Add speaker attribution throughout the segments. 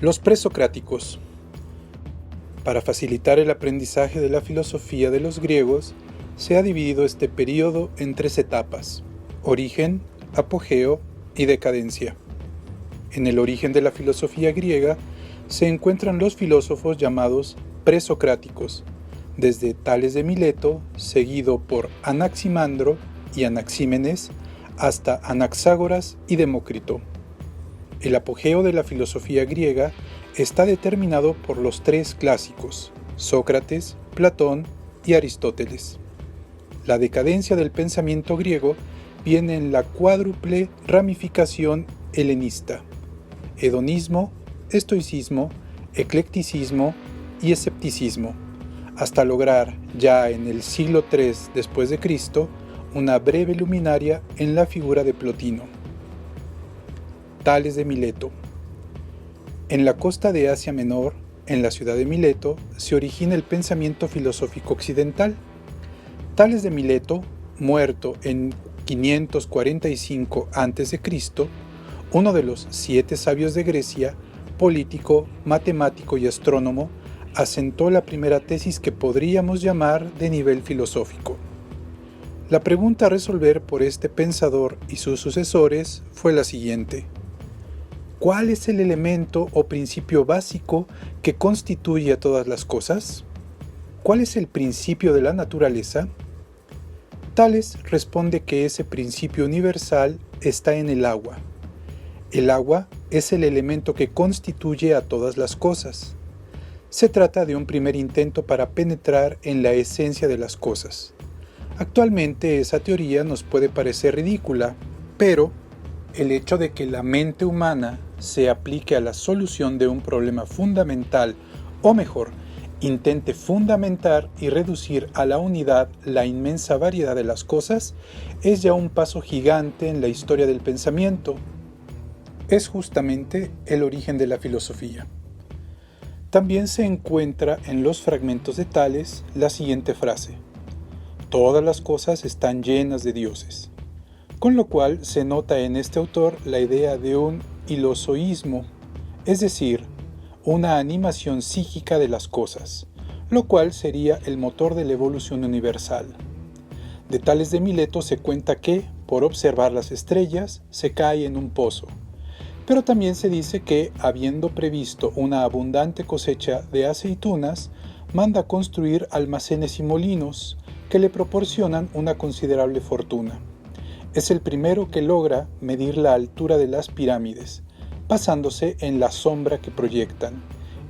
Speaker 1: Los presocráticos. Para facilitar el aprendizaje de la filosofía de los griegos, se ha dividido este período en 3 etapas: origen, apogeo y decadencia. En el origen de la filosofía griega se encuentran los filósofos llamados presocráticos, desde Tales de Mileto, seguido por Anaximandro y Anaxímenes, hasta Anaxágoras y Demócrito. El apogeo de la filosofía griega está determinado por los 3 clásicos: Sócrates, Platón y Aristóteles. La decadencia del pensamiento griego viene en la cuádruple ramificación helenista: hedonismo, estoicismo, eclecticismo y escepticismo, hasta lograr, ya en el siglo III después de Cristo, una breve luminaria en la figura de Plotino. Tales de Mileto. En la costa de Asia Menor, en la ciudad de Mileto, se origina el pensamiento filosófico occidental. Tales de Mileto, muerto en 545 a.C., uno de los 7 sabios de Grecia, político, matemático y astrónomo, asentó la primera tesis que podríamos llamar de nivel filosófico. La pregunta a resolver por este pensador y sus sucesores fue la siguiente: ¿cuál es el elemento o principio básico que constituye a todas las cosas? ¿Cuál es el principio de la naturaleza? Tales responde que ese principio universal está en el agua. El agua es el elemento que constituye a todas las cosas. Se trata de un primer intento para penetrar en la esencia de las cosas. Actualmente esa teoría nos puede parecer ridícula, pero el hecho de que la mente humana se aplique a la solución de un problema fundamental, o mejor, intente fundamentar y reducir a la unidad la inmensa variedad de las cosas, es ya un paso gigante en la historia del pensamiento. Es justamente el origen de la filosofía. También se encuentra en los fragmentos de Tales la siguiente frase: todas las cosas están llenas de dioses. Con lo cual se nota en este autor la idea de un hilozoísmo, es decir, una animación psíquica de las cosas, lo cual sería el motor de la evolución universal. De Tales de Mileto se cuenta que, por observar las estrellas, se cae en un pozo. Pero también se dice que, habiendo previsto una abundante cosecha de aceitunas, manda construir almacenes y molinos que le proporcionan una considerable fortuna. Es el primero que logra medir la altura de las pirámides, basándose en la sombra que proyectan,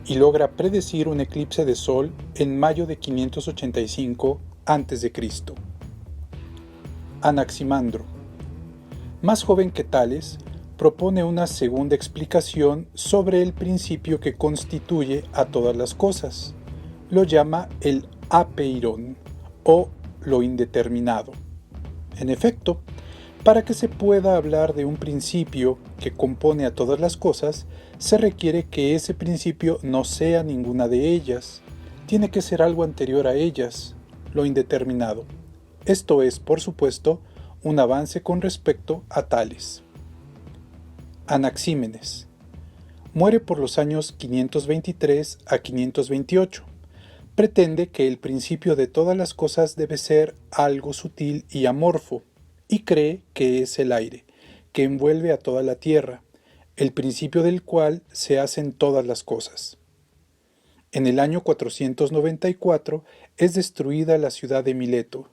Speaker 1: y logra predecir un eclipse de sol en mayo de 585 a.C. Anaximandro. Más joven que Tales, propone una segunda explicación sobre el principio que constituye a todas las cosas. Lo llama el apeiron, o lo indeterminado. En efecto, para que se pueda hablar de un principio que compone a todas las cosas, se requiere que ese principio no sea ninguna de ellas. Tiene que ser algo anterior a ellas, lo indeterminado. Esto es, por supuesto, un avance con respecto a Tales. Anaxímenes. Muere por los años 523 a 528. Pretende que el principio de todas las cosas debe ser algo sutil y amorfo, y cree que es el aire, que envuelve a toda la tierra, el principio del cual se hacen todas las cosas. En el año 494 es destruida la ciudad de Mileto,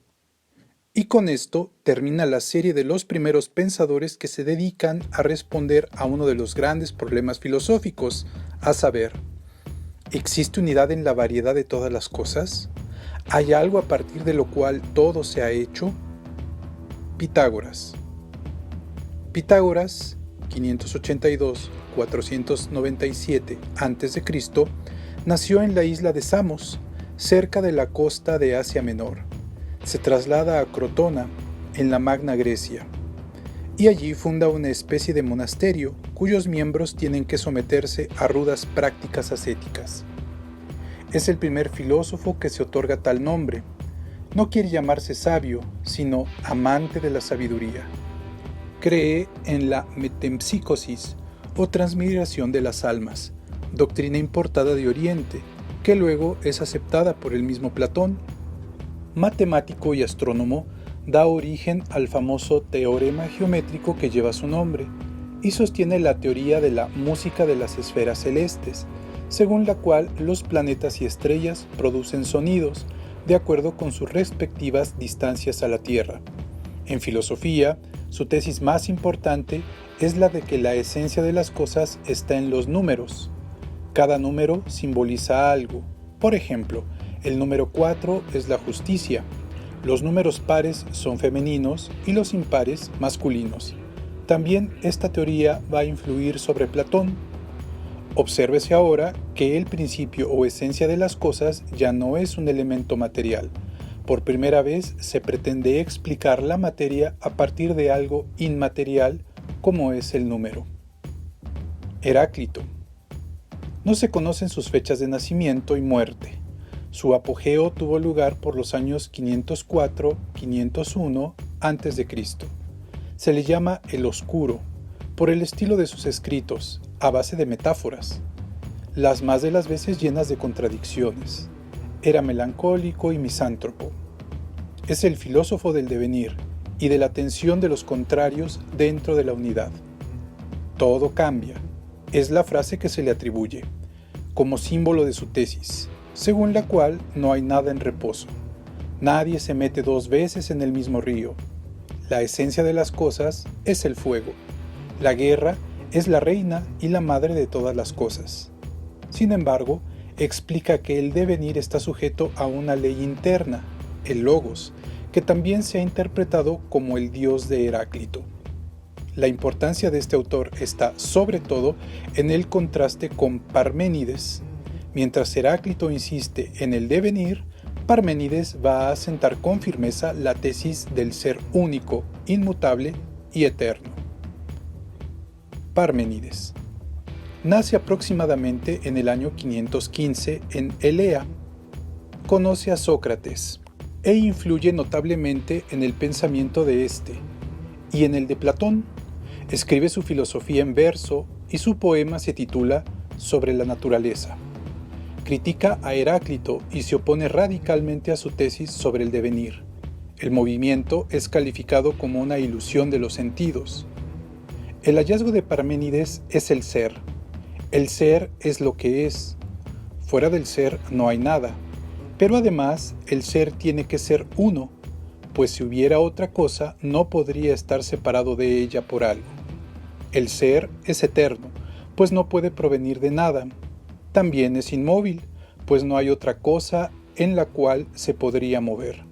Speaker 1: y con esto termina la serie de los primeros pensadores que se dedican a responder a uno de los grandes problemas filosóficos, a saber: ¿existe unidad en la variedad de todas las cosas? ¿Hay algo a partir de lo cual todo se ha hecho? Pitágoras. Pitágoras, 582-497 a.C., nació en la isla de Samos, cerca de la costa de Asia Menor. Se traslada a Crotona, en la Magna Grecia, y allí funda una especie de monasterio cuyos miembros tienen que someterse a rudas prácticas ascéticas. Es el primer filósofo que se otorga tal nombre. No quiere llamarse sabio, sino amante de la sabiduría. Cree en la metempsicosis o transmigración de las almas, doctrina importada de Oriente, que luego es aceptada por el mismo Platón. Matemático y astrónomo, da origen al famoso teorema geométrico que lleva su nombre, y sostiene la teoría de la música de las esferas celestes, según la cual los planetas y estrellas producen sonidos de acuerdo con sus respectivas distancias a la Tierra. En filosofía, su tesis más importante es la de que la esencia de las cosas está en los números. Cada número simboliza algo. Por ejemplo, el número 4 es la justicia. Los números pares son femeninos y los impares masculinos. También esta teoría va a influir sobre Platón. Obsérvese ahora que el principio o esencia de las cosas ya no es un elemento material. Por primera vez se pretende explicar la materia a partir de algo inmaterial como es el número. Heráclito. No se conocen sus fechas de nacimiento y muerte. Su apogeo tuvo lugar por los años 504-501 a.C. Se le llama el Oscuro, por el estilo de sus escritos, a base de metáforas, las más de las veces llenas de contradicciones. Era melancólico y misántropo. Es el filósofo del devenir y de la tensión de los contrarios dentro de la unidad. Todo cambia, es la frase que se le atribuye, como símbolo de su tesis, según la cual no hay nada en reposo. Nadie se mete dos veces en el mismo río. La esencia de las cosas es el fuego. La guerra es la reina y la madre de todas las cosas. Sin embargo, explica que el devenir está sujeto a una ley interna, el logos, que también se ha interpretado como el dios de Heráclito. La importancia de este autor está sobre todo en el contraste con Parménides. Mientras Heráclito insiste en el devenir, Parménides va a asentar con firmeza la tesis del ser único, inmutable y eterno. Parménides. Nace aproximadamente en el año 515 en Elea. Conoce a Sócrates e influye notablemente en el pensamiento de éste y en el de Platón. Escribe su filosofía en verso y su poema se titula Sobre la naturaleza. Critica a Heráclito y se opone radicalmente a su tesis sobre el devenir. El movimiento es calificado como una ilusión de los sentidos. El hallazgo de Parménides es el ser. El ser es lo que es. Fuera del ser no hay nada. Pero además, el ser tiene que ser uno, pues si hubiera otra cosa no podría estar separado de ella por algo. El ser es eterno, pues no puede provenir de nada. También es inmóvil, pues no hay otra cosa en la cual se podría mover.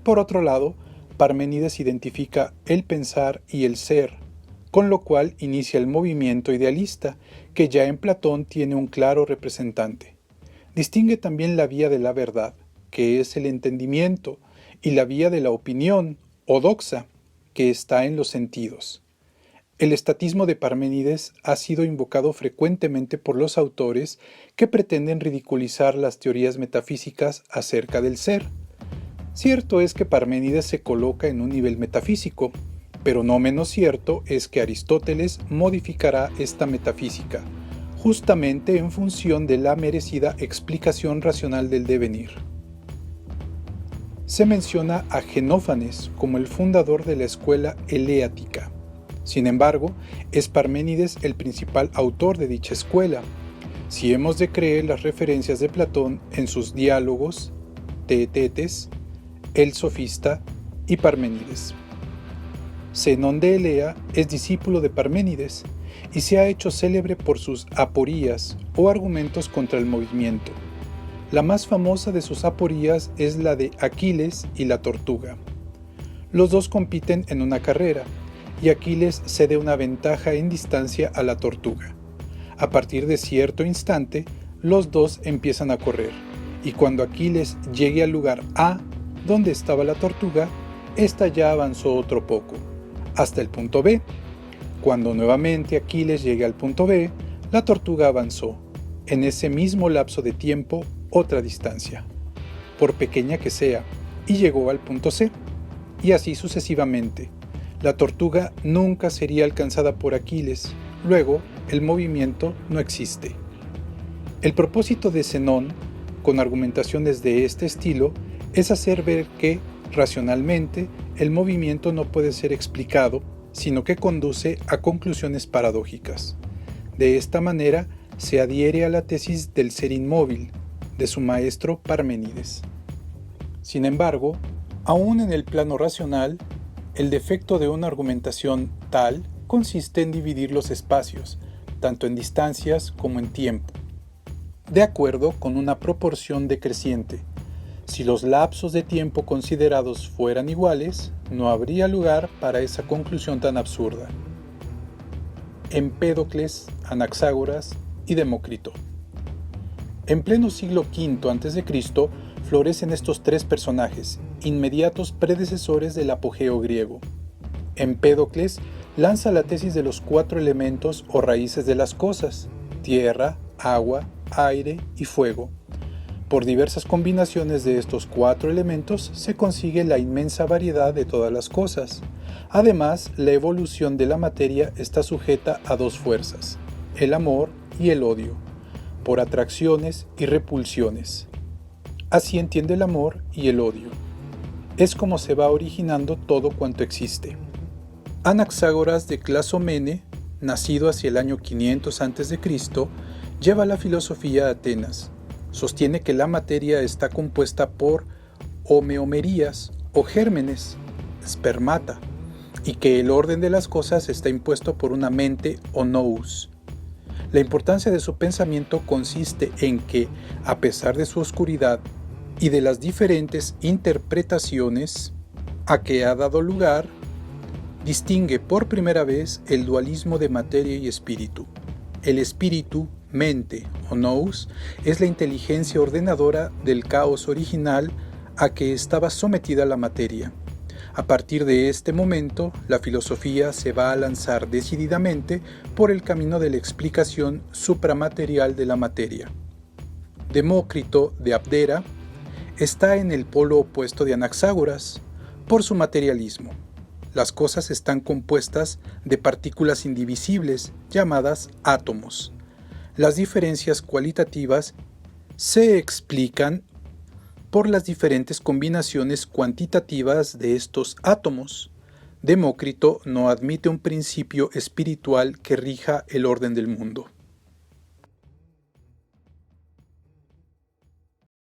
Speaker 1: Por otro lado, Parménides identifica el pensar y el ser, con lo cual inicia el movimiento idealista, que ya en Platón tiene un claro representante. Distingue también la vía de la verdad, que es el entendimiento, y la vía de la opinión, o doxa, que está en los sentidos. El estatismo de Parménides ha sido invocado frecuentemente por los autores que pretenden ridiculizar las teorías metafísicas acerca del ser. Cierto es que Parménides se coloca en un nivel metafísico, pero no menos cierto es que Aristóteles modificará esta metafísica, justamente en función de la merecida explicación racional del devenir. Se menciona a Genófanes como el fundador de la escuela eleática. Sin embargo, es Parménides el principal autor de dicha escuela, si hemos de creer las referencias de Platón en sus diálogos, Teetetes, el sofista y Parménides. Zenón de Elea es discípulo de Parménides y se ha hecho célebre por sus aporías o argumentos contra el movimiento. La más famosa de sus aporías es la de Aquiles y la tortuga. Los dos compiten en una carrera, y Aquiles cede una ventaja en distancia a la tortuga. A partir de cierto instante, los dos empiezan a correr, y cuando Aquiles llegue al lugar A, donde estaba la tortuga, ésta ya avanzó otro poco, hasta el punto B. Cuando nuevamente Aquiles llegue al punto B, la tortuga avanzó, en ese mismo lapso de tiempo, otra distancia, por pequeña que sea, y llegó al punto C, y así sucesivamente. La tortuga nunca sería alcanzada por Aquiles, luego el movimiento no existe. El propósito de Zenón, con argumentaciones de este estilo, es hacer ver que, racionalmente, el movimiento no puede ser explicado, sino que conduce a conclusiones paradójicas. De esta manera, se adhiere a la tesis del ser inmóvil, de su maestro Parménides. Sin embargo, aún en el plano racional, el defecto de una argumentación tal consiste en dividir los espacios, tanto en distancias como en tiempo, de acuerdo con una proporción decreciente. Si los lapsos de tiempo considerados fueran iguales, no habría lugar para esa conclusión tan absurda. Empédocles, Anaxágoras y Demócrito. En pleno siglo V a.C., florecen estos tres personajes, inmediatos predecesores del apogeo griego. Empédocles lanza la tesis de los cuatro elementos o raíces de las cosas: tierra, agua, aire y fuego. Por diversas combinaciones de estos cuatro elementos se consigue la inmensa variedad de todas las cosas. Además, la evolución de la materia está sujeta a dos fuerzas, el amor y el odio, por atracciones y repulsiones. Así entiende el amor y el odio. Es como se va originando todo cuanto existe. Anaxágoras de Clasomene, nacido hacia el año 500 a.C., lleva la filosofía a Atenas. Sostiene que la materia está compuesta por homeomerías o gérmenes, spermata, y que el orden de las cosas está impuesto por una mente o nous. La importancia de su pensamiento consiste en que, a pesar de su oscuridad y de las diferentes interpretaciones a que ha dado lugar, distingue por primera vez el dualismo de materia y espíritu. El espíritu, mente o nous, es la inteligencia ordenadora del caos original a que estaba sometida la materia. A partir de este momento, la filosofía se va a lanzar decididamente por el camino de la explicación supramaterial de la materia. Demócrito de Abdera está en el polo opuesto de Anaxágoras por su materialismo. Las cosas están compuestas de partículas indivisibles llamadas átomos. Las diferencias cualitativas se explican por las diferentes combinaciones cuantitativas de estos átomos. Demócrito no admite un principio espiritual que rija el orden del mundo.